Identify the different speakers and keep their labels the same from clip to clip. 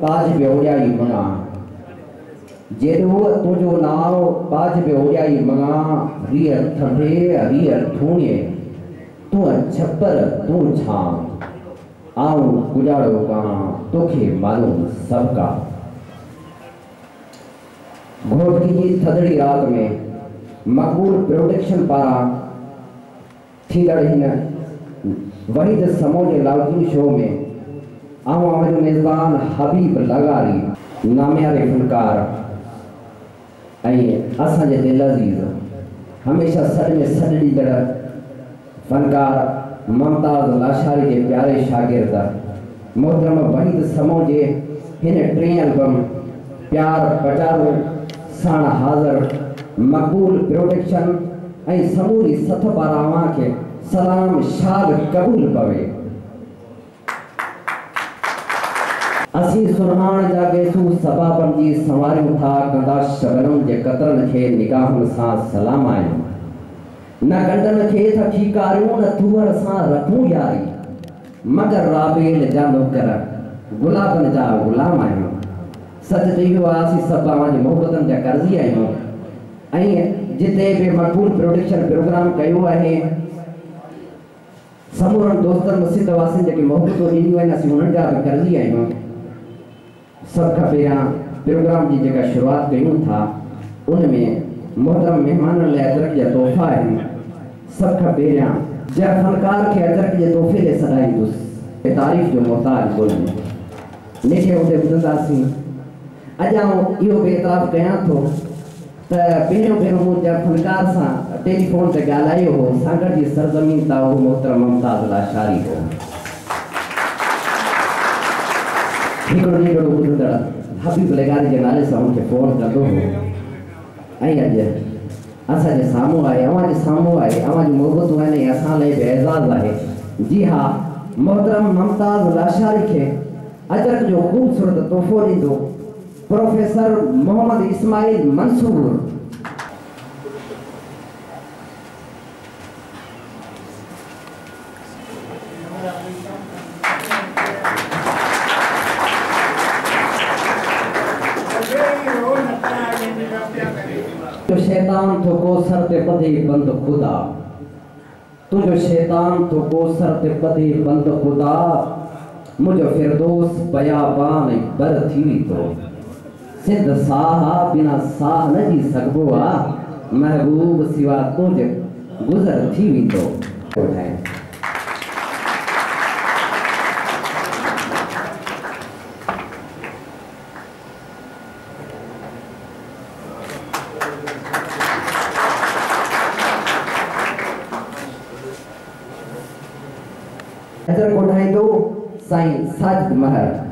Speaker 1: बाज बेउड़ियाई मंगा जेदो तुझो नाव बाज बेउड़ियाई मंगा रियर थंभे रियर थूणे तू छप्पर तू छां आऊं गुजारो कहां तोखे मालूम सबका घोटकी जी थदड़ी रात में मकबूल प्रोडक्शन पारा थींदड़ हिन वहीद समूह लाउकिंग शो में आवाम जो मेज़बान हबीब लगारी नामियारे फनकार असां जे दिल अज़ीज़ हमेशा सॾ में सॾ ॾींदड़ फनकार मुमताज़ लाशारी के प्यारे शागिर्द मोहतरम वहीद समूह जे हिन टे एल्बम प्यार पचारो साण हाज़िर मकबूल प्रोडक्शन ऐं समूरी सथ पारां अवां खे सलाम शाद क़बूल पवे। असी सुरहान जा गेसू सबाबन जी संवारियूं था कंदा शबनम जे कतरन खे निगाहुन सां सलाम आहियूं न कंडन खे त ठीकारियूं न तुवर सां रखूं यारी मगर राबेल जा नौकर गुलाबन जा गुलाम आहियूं सच चयो असी सभु अवां जी मोहब्बतन जा कर्ज़ी आहियूं ऐं जिते भी मकबूल प्रोडक्शन प्रोग्राम कयो आहे समूरन दोस्तन मुसीद वासिन जेके मोहब्बतूं ॾींदियूं आहिनि असीं उन्हनि जा बि कर्ज़ी आहियूं। सब खां पहिरियां प्रोग्राम जी जेका शुरूआत कयूं था उनमें मोहतरम मेहमाननि लाइ अजरक जा तोहफ़ा आहिनि। सब खां पहिरियां जंहिं फनकार खे अजरक जे तोहफ़े ते सॾाईंदुसि तारीफ़ जो मोहताज कोन्हे निखे उते ॿुधंदासीं। अॼु आउं इहो बि एतिराफ़ कयां थो त पहिरियों भेरो मूं जंहिं फनकार सां टेलीफोन ते ॻाल्हायो हो सागर जी सरज़मीन तां उहो मोहतरम मुमताज़ लाशारी हो। हिकिड़ो नंढड़ो ॿुधंदड़ हबीब लगारी जे नाले सां मूंखे फ़ोन कंदो हो ऐं अॼु असांजे साम्हूं आहे अवां जे साम्हूं आहे अवां जी मोहबतूं आहिनि ऐं असां लाइ बि एज़ाज़ आहे। जी हा मोहतरम मुमताज़ लाशारी खे अजरक जो ख़ूबसूरत तोहफ़ो ॾींदो प्रोफेसर मोहम्मद इस्माइल मंसूर। जो शैतान तो को सर ते पदे बंद खुदा तुझो शैतान तो को सर ते पदे बंद खुदा मुझो फिरदौस बयाबान बर थी तो सिद्ध साहा बिना साह न जी सकबो आ महबूब सिवा तुझ गुजर थी तो अजर कोठाई तो साईं साजिद महर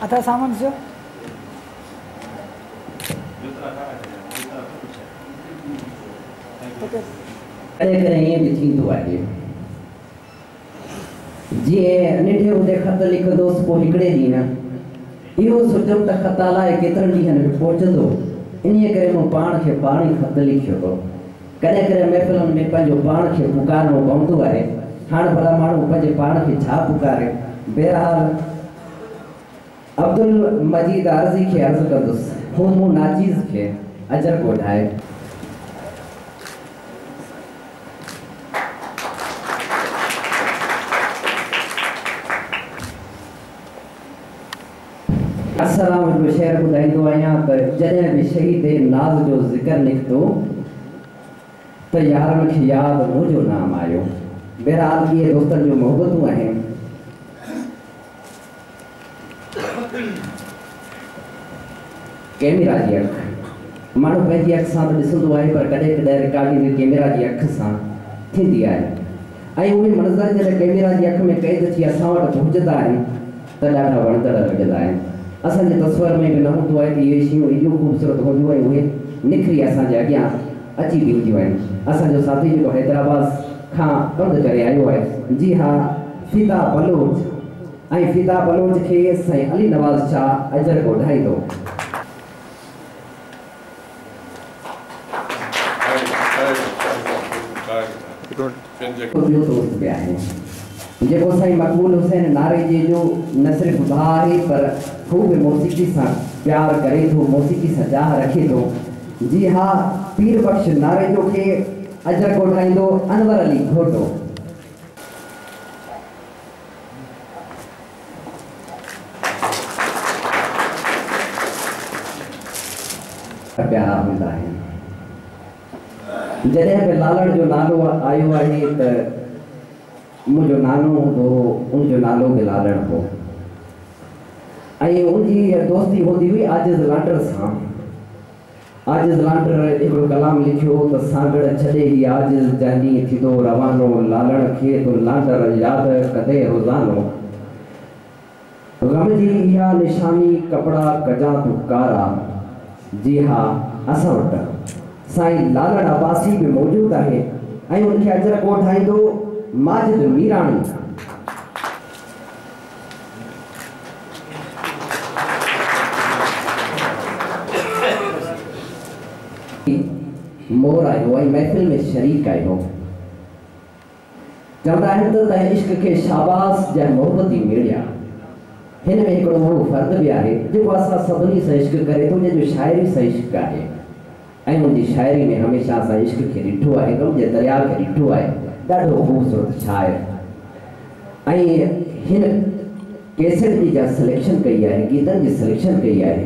Speaker 2: आता सामान जो
Speaker 1: ईअं बि थींदो आहे जीअं निठे उते ख़त लिखंदोसि पोइ हिकिड़े ॾींहुं न इहो सोचियमि त ख़त अलाए केतिरनि ॾींहंनि में पहुचंदो इन्हीअ करे मूं पाण खे पाण ई ख़त लिखियो हो। कॾहिं कॾहिं महफ़िलुनि में पंहिंजो पाण खे पुकारणो पवंदो आहे हाणे भला माण्हू पंहिंजे पाण खे छा पुकारे। बहरहाल अब्दुल मजीद अर्ज़ी खे अर्ज़ु कंदुसि हू मूं नाचीज़ खे अजर ॻोठाए अस्सलाम जो शेर ॿुधाईंदो आहियां त जॾहिं बि शहीद नाज़ जो ज़िक्र निकितो त यारनि खे यादि मुंहिंजो नाम आयो। बहरहाल इहे दोस्तनि जूं मोहबतूं आहिनि। कैमरा जी अख माण्हू पंहिंजी अख सां त ॾिसंदो आहे पर कॾहिं कॾहिं रिकॉर्डिंग कैमरा जी अख सां थींदी आहे ऐं उहे मंज़र जॾहिं कैमरा जी अख में क़ैद थी असां वटि पहुचंदा आहिनि त ॾाढा वणंदड़ लॻंदा आहिनि। असांजे तस्वर में बि न हूंदो आहे कि इहे शयूं एॾियूं ख़ूबसूरत हूंदियूं ऐं उहे निकिरी असांजे अॻियां अची बीहंदियूं आहिनि। असांजो साथी जेको हैदराबाद खां पंधु करे आयो आहे जी हा फिदा बलोच ऐं फिदा बलोच खे साईं अली नवाज़ शाह अजर ॿुधाई थो। दोस्त भी आए जेको साईं मकबूल हुसैन नारेजी जो न सिर्फ़ भाउ आहे पर हू बि मौसीक़ी सां प्यार करे थो, मौसीक़ी सां चाह रखे थो। जी हा, पीर बख्श नारेजो खे अजर ॻोठाईंदो अनवर अली घोटो। प्यारा हूंदा आहिनि। जॾहिं बि लालण जो नालो आयो आहे त मुंहिंजो नानो हूंदो, उनजो नालो बि लालण हो ऐं उनजी दोस्ती हूंदी हुई आजिज़ लांडर सां। आजिज़ लांडर हिकिड़ो कलाम लिखियो त सागड़ छॾे ई आजिज़ जंहिं थींदो रवानो, लालण खे तो लांडर यादि कदे रोज़ानो। ग़म जी इहा निशानी कपिड़ा कजां तूं कारा। जी हा, असां वटि साईं लालण अब्बासी बि मौजूदु आहे ऐं उनखे अजर ॻोठाईंदो माजिद मीराणी। मोर आयो ऐं महफ़िल में शरीक आयो। चवंदा आहिनि त इश्क खे शाबास जंहिं मोहबत ई मेड़िया। हिन में हिकिड़ो अहिड़ो फ़र्द बि आहे जेको असां सभिनी सां इश्क करे थो, जंहिंजो शाइरी सां इश्क आहे ऐं उनजी शाइरी में हमेशह असां इश्क खे ॾिठो आहे, ग़म जे दरिया खे ॾिठो आहे। ॾाढो ख़ूबसूरत शाइर ऐं हिन कैसेट जी जा सिलेक्शन कई आहे, गीतनि जी सिलेक्शन कई आहे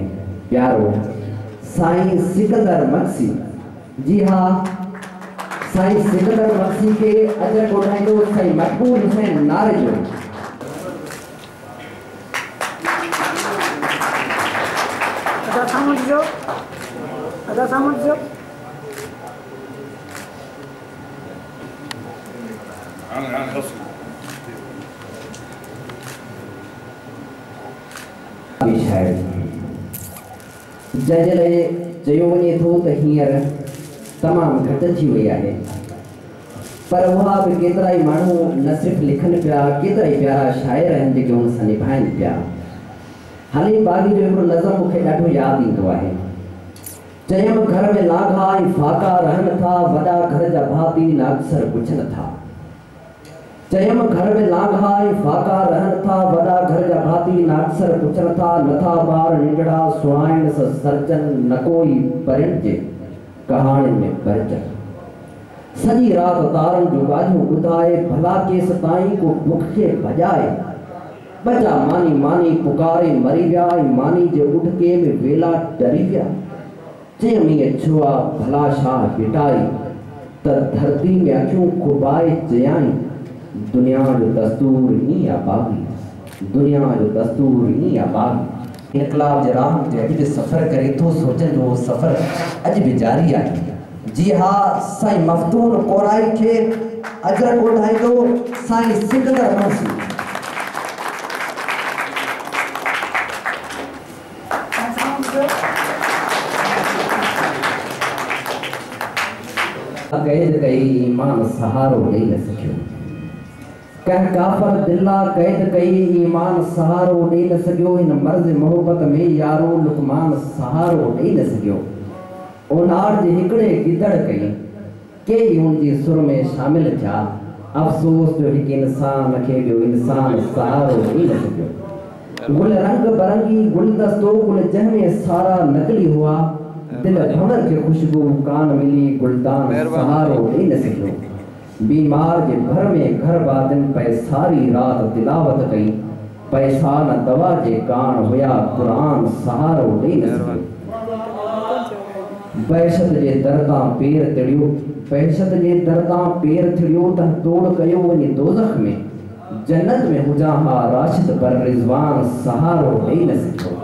Speaker 1: प्यारो साईं सिकंदर मक्सी। जी हा, साईं सिकंदर मक्सी के अजर ॻोठाईंदो साईं मकबूल हुसैन नारेजो।
Speaker 2: ada sama जो जंहिं चयो वञे थो त हींअर तमामु घटि थी वई आहे, पर उहा बि केतिरा ई माण्हू न सिर्फ़ु लिखनि पिया, केतिरा ई प्यारा शाइर आहिनि जेके हुन सां निभाइनि पिया। हली बाग़ी जो हिकिड़ो नज़म मूंखे ॾाढो यादि ईंदो आहे। चयमि घर में लाघा ऐं फाका रहनि था, वॾा घर जा भाती न अक्सर पुछनि था। चयमि घर में लाघा ऐं फाका रहनि था, वॾा घर जा भाती न अक्सर पुछनि था। नथा ॿार निंढड़ा सुहाइण सरजन, न कोई परिण जे कहाणियुनि में परिजन। सॼी राति तारनि जो ॻाल्हियूं ॿुधाए, भला केस ताईं को बुख खे भॼाए। बचा मानी मानी पुकारे मरी विया, मानी जे उठके में वेला डरी विया। चयमीं छुआ भला शाह पिटाई, त धरती में अखियूं खुबाए चयाई। दुनिया जो दस्तूर ई बाग़ी, दुनिया जो दस्तूर ई बाग़ी। इनकलाब जे राह ते अॼु बि सफ़र करे थो, सोचनि जो सफ़र अॼु बि जारी आहे। जी हा, साईं मफ़तून कोराई खे अजर ॻोठाईंदो साईं सिकंदर मक्सी। कैद कई ईमान सहारो ॾेई न सघियो, कंहिं काफ़र दिला कैद कई ईमान सहारो ॾेई न सघियो। हिन मर्ज़ मोहब्बत में यारो लुकमान सहारो ॾेई न सघियो। ओनार जे हिकिड़े गिदड़ कई, कई उनजी सुर में शामिल थिया। अफ़सोस जो हिकु इंसान खे ॿियो इंसान सहारो ॾेई न सघियो। गुल रंग बरंगी गुलदस्तो, गुल जंहिंमें सारा नकली हुआ। दिल भंवर के खुशबू कान मिली, गुलदान सहारो ॾेई न सघियो। बीमार जे भर में घर बादिन पे सारी रात तिलावत कई। पैसा न दवा जे कान हुया, कुरान सहारो ॾेई न सघियो। बहशत जे दरदां पेर तिड़ियो, बहशत जे दरदां पेर थिड़ियो त तोड़ कयो वञे दोज़ख में। जन्नत में हुजां हा राशिद पर रिज़वान सहारो ॾेई न सघियो।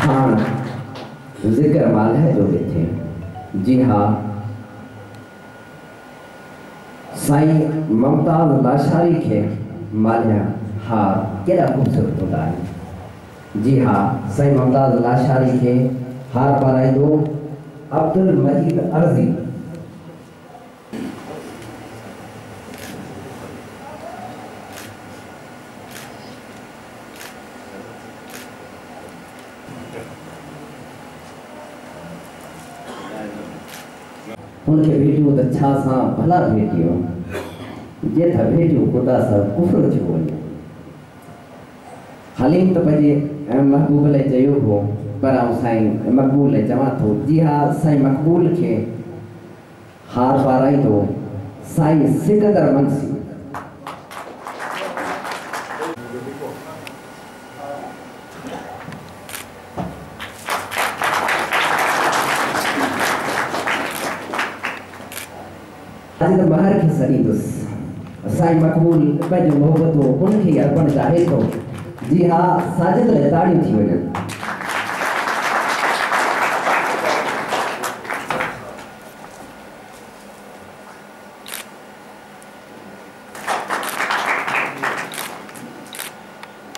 Speaker 2: हाँ, ज़िक्र मालिह जो भी थे। जी हाँ, साईं मुमताज़ लाशारी के मालिह हार केड़ा खूबसूरत होता है। जी हाँ, साईं मुमताज़ लाशारी के हार पाराईंदो अब्दुल मजीद अर्ज़ी। उनके भेटियो तो छा सा भला भेटियो जे था भेटियो खुदा सा कुफर थी बोले हलीम तो पजे महबूब ले चयो हो पर आऊं साईं मकबूल ले चवा थो जी हाँ साईं मकबूल के हार पाराई तो साईं सिकंदर मंसी आज तो बाहर की सरी दुस साईं मकबूल पे जो मोहब्बत हो उनकी अर्पण चाहे तो जी हाँ साजिद ले ताड़ी थी वजह